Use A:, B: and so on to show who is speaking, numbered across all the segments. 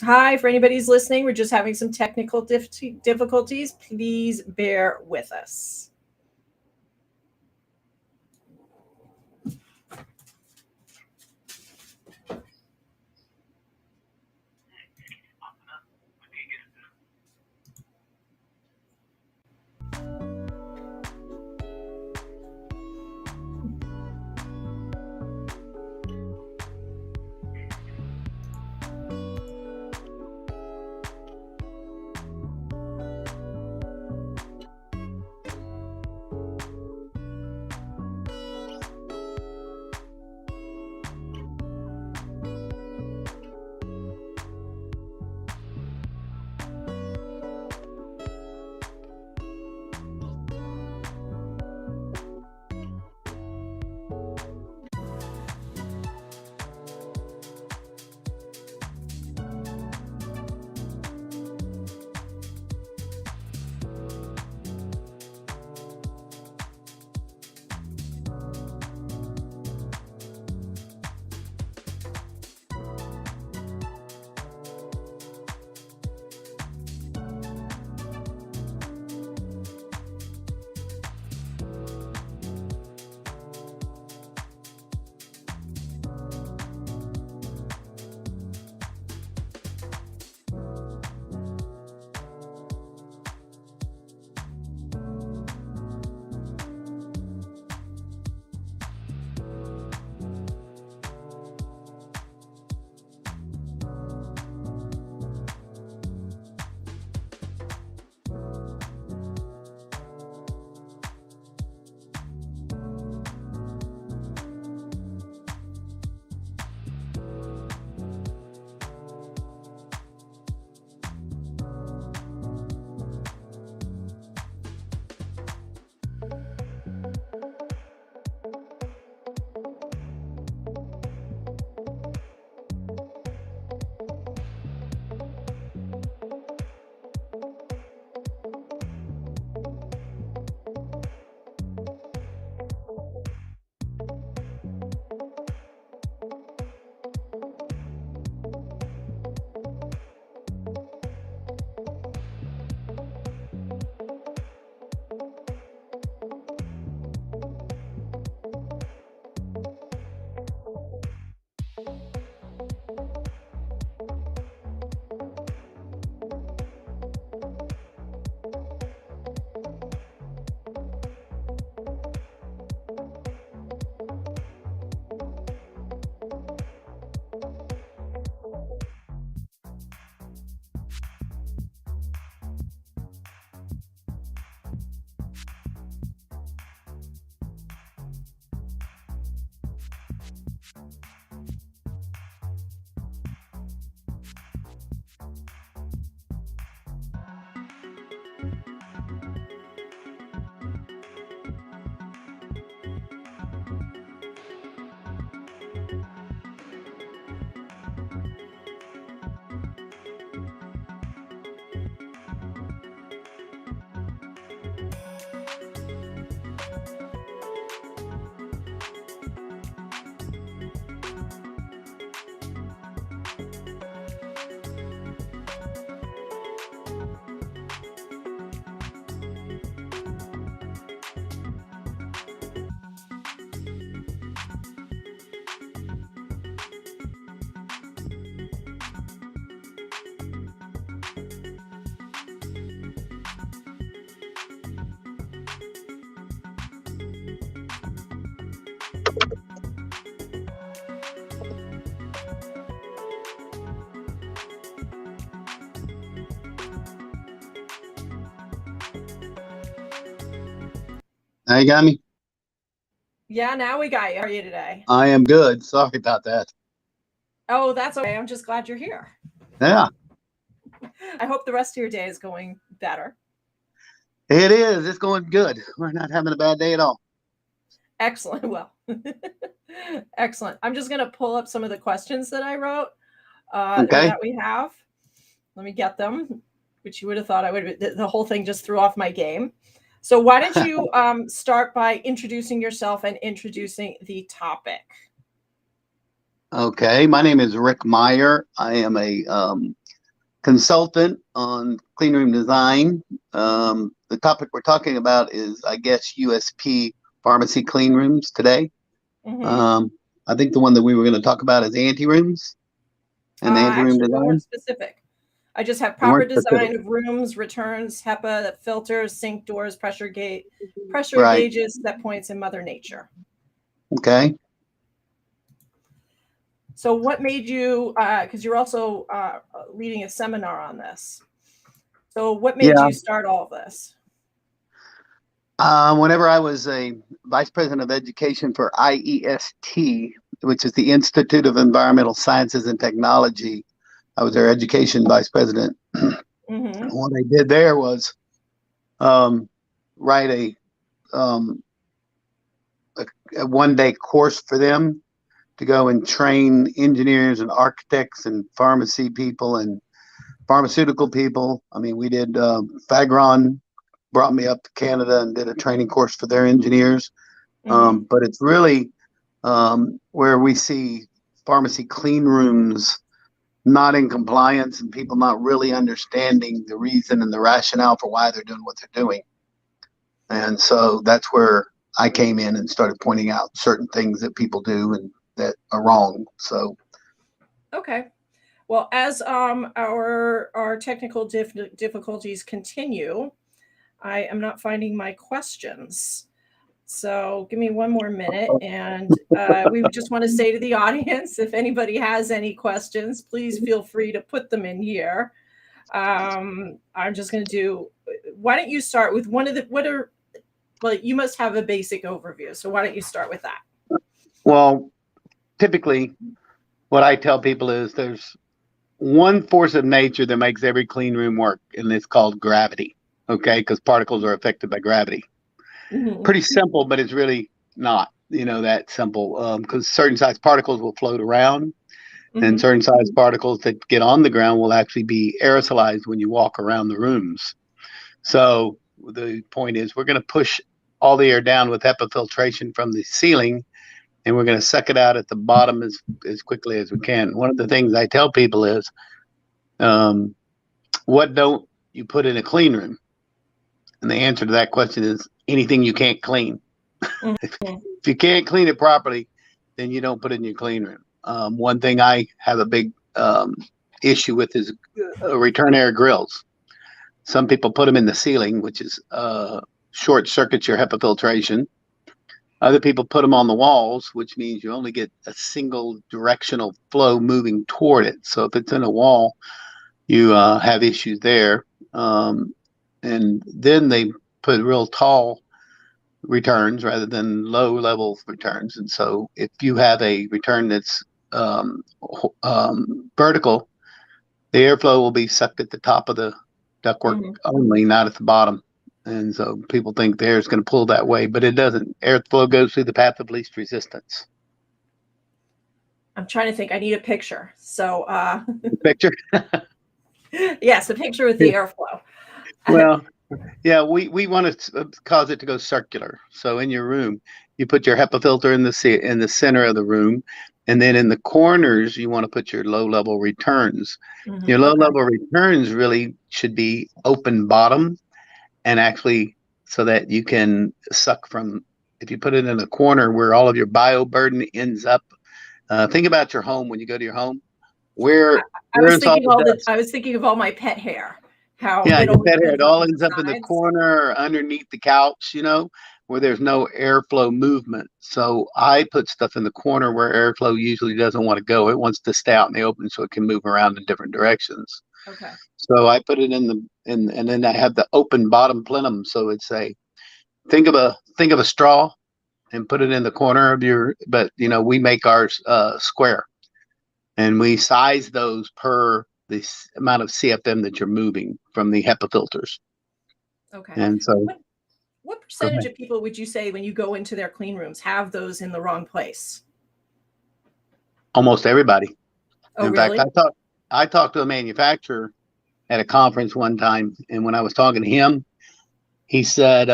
A: Hi, for anybody who's listening, we're just having some technical difficulties. Please bear with us.
B: Now you got me?
A: Yeah, now we got you. How are you today?
B: I am good. Sorry about that.
A: Oh, that's okay. I'm just glad you're here.
B: Yeah,
A: I hope the rest of your day is going better.
B: it is. It's going good. We're not having a bad day at all.
A: Excellent. Well, excellent. I'm just going to pull up some of the questions that I wrote
B: Okay.
A: that we have. Let me get them, which you would have thought I would. The whole thing just threw off my game. So why don't you start by introducing yourself and introducing the topic?
B: Okay, my name is Rick Meyer. I am a consultant on cleanroom design. The topic we're talking about is, I guess, USP pharmacy cleanrooms today.
A: Mm-hmm.
B: Um, I think the one that we were going to talk about is anti-rooms and anti-room
A: Actually, we weren't
B: design.
A: specific. I just have
B: They
A: proper
B: weren't specific,
A: design of rooms, returns, HEPA, filters, sink doors, pressure
B: right?
A: gauges, set points, and Mother Nature.
B: Okay.
A: So, what made you? Because you're also leading a seminar on this. So, what made
B: Yeah.
A: you start all of this?
B: Whenever I was a vice president of education for IEST, which is the Institute of Environmental Sciences and Technology, I was their education vice president.
A: Mm-hmm.
B: What I did there was um, write um, a 1 day course for them to go and train engineers and architects and pharmacy people and pharmaceutical people. I mean, we did Fagron brought me up to Canada and did a training course for their engineers.
A: Mm-hmm.
B: But it's really where we see pharmacy clean rooms not in compliance and people not really understanding the reason and the rationale for why they're doing what they're doing. And so that's where I came in and started pointing out certain things that people do and that are wrong. So
A: Okay. Well, as our technical difficulties continue, I am not finding my questions. So give me one more minute. And we just want to say to the audience, if anybody has any questions, please feel free to put them in here. I'm just going to do, why don't you start with well, you must have a basic overview. So why don't you start with that?
B: well, typically what I tell people is there's one force of nature that makes every clean room work, and it's called gravity. Okay, because particles are affected by gravity.
A: Mm-hmm.
B: Pretty simple, but it's really not, that simple. Because certain size particles will float around, and
A: Mm-hmm.
B: certain size particles that get on the ground will actually be aerosolized when you walk around the rooms. So the point is, we're going to push all the air down with HEPA filtration from the ceiling, and we're going to suck it out at the bottom as quickly as we can. One of the things I tell people is, um, what don't you put in a clean room? And the answer to that question is anything you can't clean.
A: Mm-hmm.
B: If you can't clean it properly, then you don't put it in your clean room. One thing I have a big issue with is return air grills. Some people put them in the ceiling, which is short circuits your HEPA filtration. Other people put them on the walls, which means you only get a single directional flow moving toward it. So if it's in a wall, you have issues there. And then they put real tall returns rather than low level returns. And so if you have a return that's vertical, the airflow will be sucked at the top of the ductwork
A: Mm-hmm.
B: only, not at the bottom. And so people think the air is going to pull that way, but it doesn't. Airflow goes through the path of least resistance.
A: I'm trying to think. I need a picture. So,
B: Picture?
A: yes, a picture with the airflow.
B: Well, yeah, we want to cause it to go circular. So in your room, you put your HEPA filter in the center of the room, and then in the corners you want to put your low level returns. Your low
A: Okay.
B: level returns really should be open bottom and actually so that you can suck from. If you put it in a corner where all of your bioburden ends up, think about your home when you go to your home.
A: I,
B: Where
A: I was
B: where's all
A: thinking
B: the dust?
A: I was thinking of all my pet hair, how
B: Yeah,
A: it
B: your
A: always
B: pet hair, it
A: ends up
B: all
A: on
B: ends
A: the
B: up in the
A: sides.
B: corner or underneath the couch, where there's no airflow movement. So I put stuff in the corner where airflow usually doesn't want to go. It wants to stay out in the open so it can move around in different directions.
A: Okay.
B: So I put it and then I have the open bottom plenum. So it's think of a straw and put it in the corner of but we make ours square and we size those per the amount of CFM that you're moving from the HEPA filters.
A: Okay.
B: And so,
A: What what
B: go
A: percentage
B: ahead.
A: of people would you say when you go into their clean rooms have those in the wrong place?
B: Almost everybody.
A: Oh,
B: In fact,
A: really?
B: I talked to a manufacturer at a conference one time, and when I was talking to him, he said,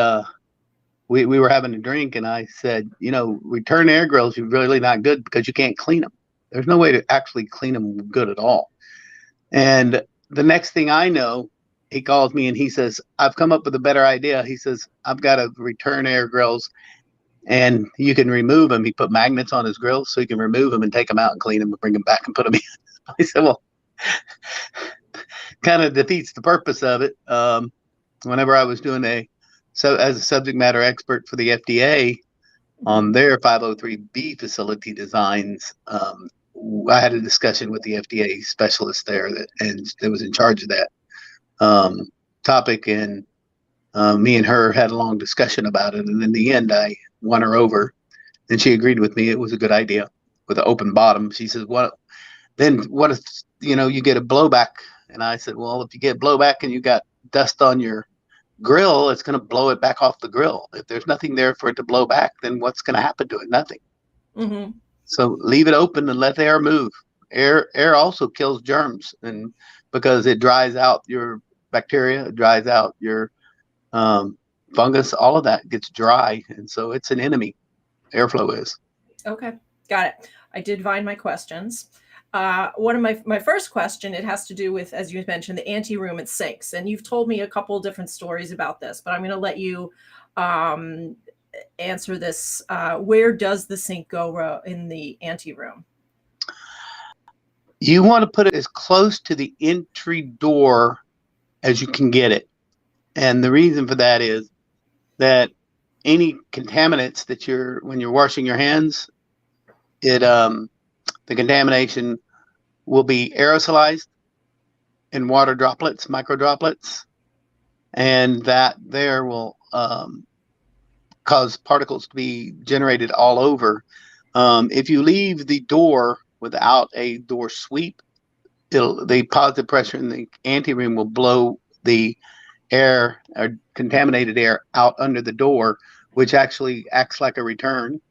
B: we were having a drink, and I said, return air grills are really not good because you can't clean them. There's no way to actually clean them good at all. And the next thing I know, he calls me and he says, I've come up with a better idea. He says, I've got a return air grills and you can remove them. He put magnets on his grills so you can remove them and take them out and clean them and bring them back and put them in. I said, well, kind of defeats the purpose of it. Whenever I was doing as a subject matter expert for the FDA on their 503B facility designs, I had a discussion with the FDA specialist there that was in charge of that topic, and me and her had a long discussion about it. And in the end, I won her over, and she agreed with me. It was a good idea with an open bottom. She says, "What? Then what if you get a blowback?" And I said, "Well, if you get blowback and you got dust on your grill, it's going to blow it back off the grill. If there's nothing there for it to blow back, then what's going to happen to it? Nothing.
A: Mm-hmm.
B: So leave it open and let the air move. Air also kills germs, and because it dries out your bacteria, it dries out your fungus, all of that gets dry, and so it's an enemy. Airflow is.
A: Okay, got it. I did find my questions. One of my first question, it has to do with, as you mentioned, the ante-room and sinks. And you've told me a couple different stories about this, but I'm going to let you answer this. Where does the sink go in the ante-room?
B: You want to put it as close to the entry door as you can get it. And the reason for that is that any contaminants that when you're washing your hands, the contamination will be aerosolized in water droplets, micro droplets, and that there will cause particles to be generated all over. If you leave the door without a door sweep, the positive pressure in the ante-room will blow the air or contaminated air out under the door, which actually acts like a return.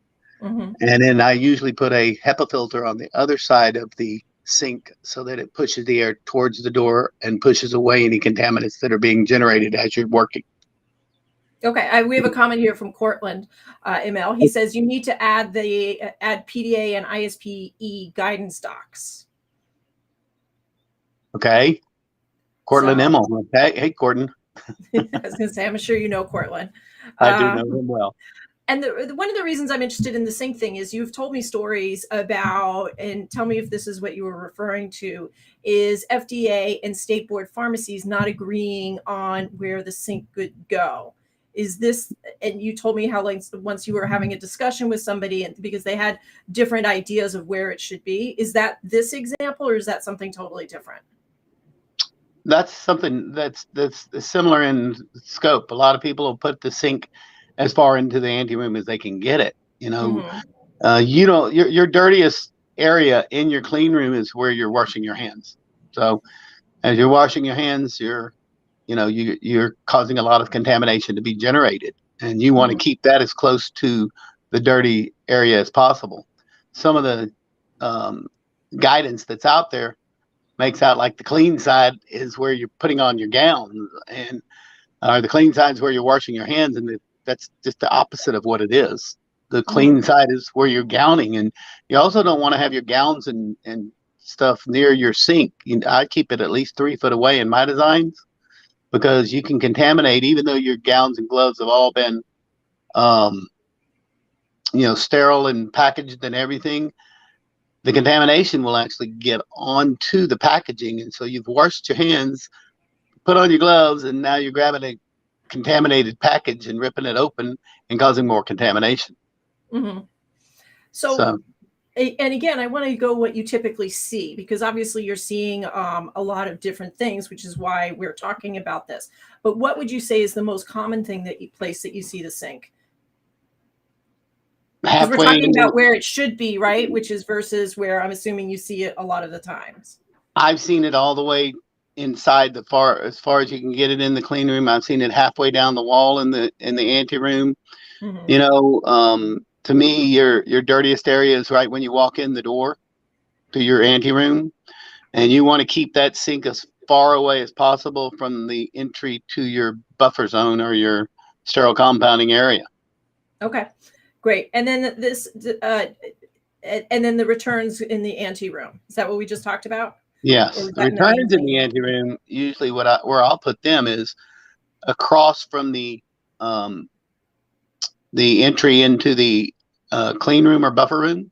A: Mm-hmm.
B: And then I usually put a HEPA filter on the other side of the sink so that it pushes the air towards the door and pushes away any contaminants that are being generated as you're working.
A: Okay, we have a comment here from Cortland email. He says you need to add PDA and ISPE guidance docs.
B: Okay. Cortland Emmel. Okay. Hey, Cortland.
A: I was going to say, I'm sure you know Cortland.
B: I do know him well.
A: And one of the reasons I'm interested in the sink thing is you've told me stories about, and tell me if this is what you were referring to, is FDA and state board pharmacies not agreeing on where the sink could go. Is this, and you told me how like once you were having a discussion with somebody and because they had different ideas of where it should be. Is that this example or is that something totally different?
B: That's something that's similar in scope. A lot of people will put the sink as far into the ante-room as they can get it. Your dirtiest area in your clean room is where you're washing your hands. So as you're washing your hands, you're causing a lot of contamination to be generated, and you want to keep that as close to the dirty area as possible. Some of the guidance that's out there makes out like the clean side is where you're putting on your gown, and the clean side is where you're washing your hands, and that's just the opposite of what it is. The clean side is where you're gowning, and you also don't want to have your gowns and stuff near your sink. I keep it at least 3 foot away in my designs because you can contaminate, even though your gowns and gloves have all been, sterile and packaged and everything. The contamination will actually get onto the packaging. And so you've washed your hands, put on your gloves, and now you're grabbing a contaminated package and ripping it open and causing more contamination.
A: Mm-hmm. So, and again, I want to go what you typically see, because obviously you're seeing a lot of different things, which is why we're talking about this. But what would you say is the most common thing that you see the sink? Because we're talking about where it should be, right? Which is versus where I'm assuming you see it a lot of the times.
B: I've seen it all the way inside as far as you can get it in the clean room. I've seen it halfway down the wall in the ante room. Mm-hmm. To me, your dirtiest area is right when you walk in the door to your ante room, and you want to keep that sink as far away as possible from the entry to your buffer zone or your sterile compounding area.
A: Okay. Great. And then this, And then the returns in the ante room. Is that what we just talked about? Or
B: Yes,
A: was
B: the
A: that in the main
B: returns in the
A: thing?
B: anteroom, usually where I'll put them is across from the entry into the clean room or buffer room.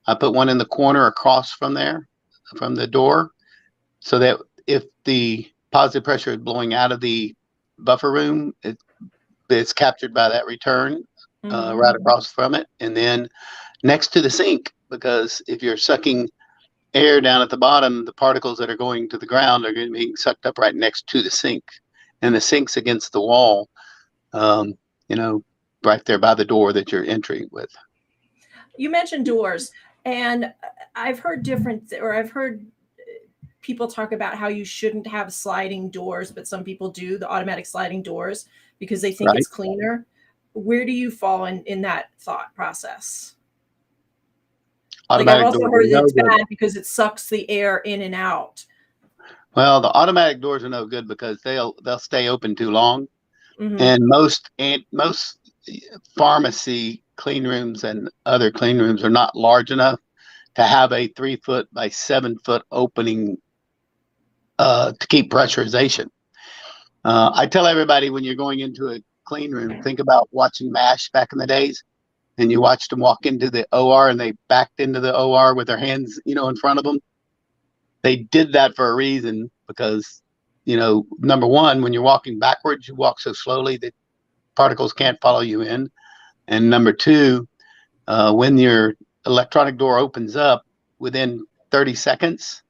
B: I put one in the corner across from there, from the door, so that if the positive pressure is blowing out of the buffer room, it's captured by that return right across from it. And then next to the sink, because if you're sucking air down at the bottom, the particles that are going to the ground are going to be sucked up right next to the sink. And the sink's against the wall, um, you know, right there by the door that you're entering with.
A: You mentioned doors, and I've heard I've heard people talk about how you shouldn't have sliding doors, but some people do the automatic sliding doors because they think
B: Right.
A: it's cleaner. Where do you fall in that thought process? Like I've
B: Automatic
A: also
B: doors are
A: heard that
B: no
A: it's
B: good.
A: bad because it sucks the air in and out.
B: Well, the automatic doors are no good because they'll stay open too long.
A: Mm-hmm.
B: And most pharmacy clean rooms and other clean rooms are not large enough to have a 3 foot by 7 foot opening to keep pressurization. I tell everybody when you're going into a clean room, think about watching MASH back in the days, and you watched them walk into the OR and they backed into the OR with their hands, in front of them. They did that for a reason because, number one, when you're walking backwards, you walk so slowly that particles can't follow you in. And number two, when your electronic door opens up within 30 seconds,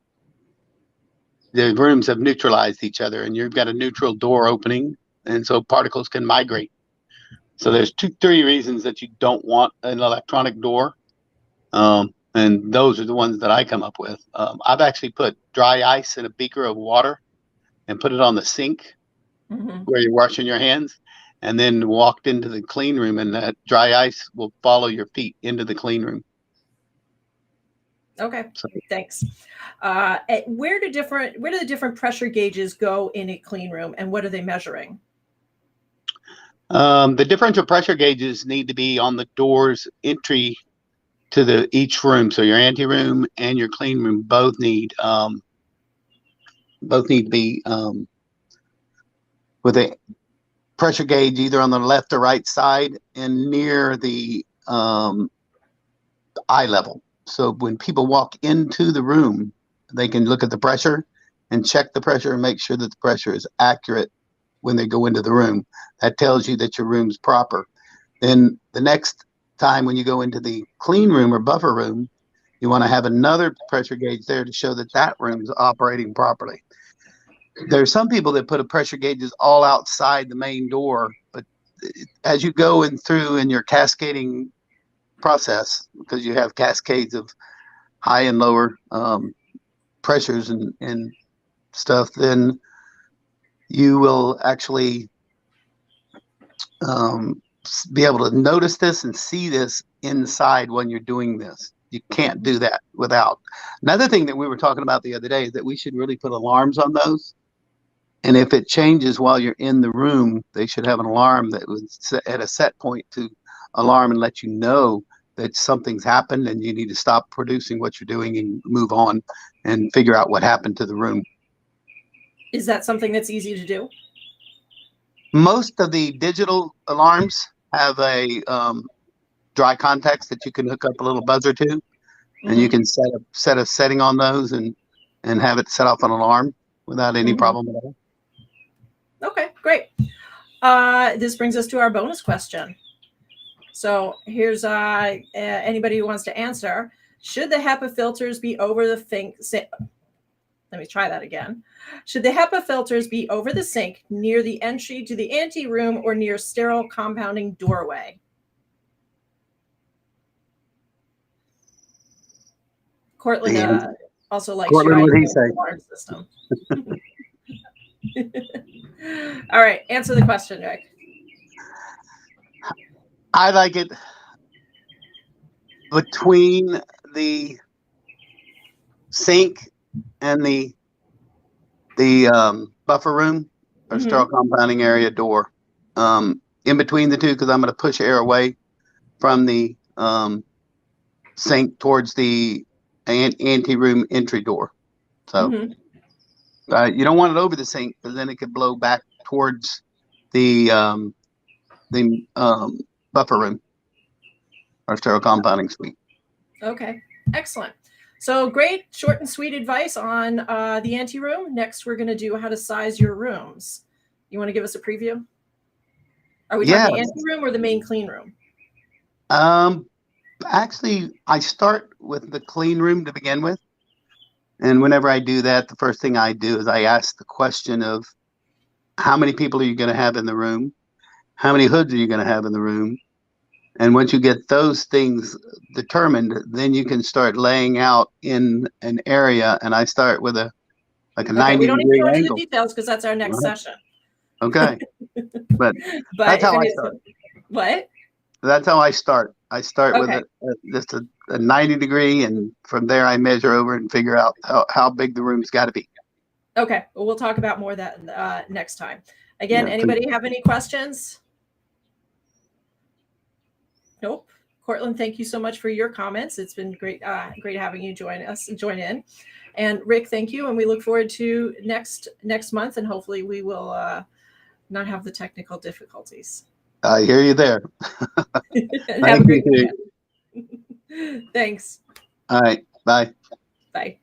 B: the rooms have neutralized each other and you've got a neutral door opening. And so particles can migrate. So there's three reasons that you don't want an electronic door. And those are the ones that I come up with. I've actually put dry ice in a beaker of water and put it on the sink
A: Mm-hmm.
B: where you're washing your hands, and then walked into the clean room, and that dry ice will follow your feet into the clean room.
A: Okay,
B: So,
A: thanks. Where do the different pressure gauges go in a clean room, and what are they measuring?
B: the differential pressure gauges need to be on the doors entry to each room. So your ante room and your clean room both need to be with a pressure gauge either on the left or right side and near the eye level. So when people walk into the room, they can look at the pressure and check the pressure and make sure that the pressure is accurate when they go into the room. That tells you that your room's proper. Then the next time when you go into the clean room or buffer room, you want to have another pressure gauge there to show that that room's operating properly. There are some people that put a pressure gauges all outside the main door, but as you go in through in your cascading process, because you have cascades of high and lower pressures and stuff, then you will actually be able to notice this and see this inside when you're doing this. You can't do that without. Another thing that we were talking about the other day is that we should really put alarms on those. And if it changes while you're in the room, they should have an alarm that was set at a set point to alarm and let you know that something's happened and you need to stop producing what you're doing and move on and figure out what happened to the room.
A: Is that something that's easy to do?
B: Most of the digital alarms have a dry contacts that you can hook up a little buzzer to, and you
A: Mm-hmm.
B: can set a setting on those and have it set off an alarm without any
A: Mm-hmm.
B: problem at all.
A: Okay, great. This brings us to our bonus question. So here's anybody who wants to answer. Should the HEPA filters be over the sink? Let me try that again. Should the HEPA filters be over the sink near the entry to the ante room or near sterile compounding doorway? Cortland also likes your
B: Cortland, what
A: idea
B: did he
A: of the
B: say?
A: alarm system. All right, answer the question, Rick.
B: I like it between the sink and the buffer room or sterile
A: Mm-hmm.
B: compounding area door. In between the two, because I'm going to push air away from the sink towards the ante-room entry door. So you don't want it over the sink because then it could blow back towards the buffer room or sterile compounding suite.
A: Okay, excellent. So great, short and sweet advice on the ante room. Next, we're going to do how to size your rooms. You want to give us a preview? Are we talking ante room or the main clean room?
B: Actually, I start with the clean room to begin with. And whenever I do that, the first thing I do is I ask the question of how many people are you going to have in the room? How many hoods are you going to have in the room? And once you get those things determined, then you can start laying out in an area. And I start with a 90-degree
A: we don't need to go into
B: angle.
A: the details because that's our next session.
B: Okay. But that's how I start.
A: What?
B: That's how I start. I start with just a 90-degree, and from there I measure over and figure out how big the room's got to be.
A: Okay. Well, we'll talk about more of that next time. Again, anybody have any questions? Nope. Cortland, thank you so much for your comments. It's been great having you join in. And Rick, thank you. And we look forward to next month, and hopefully we will not have the technical difficulties.
B: I hear you there.
A: Have a great weekend. Thanks.
B: All right. Bye.
A: Bye.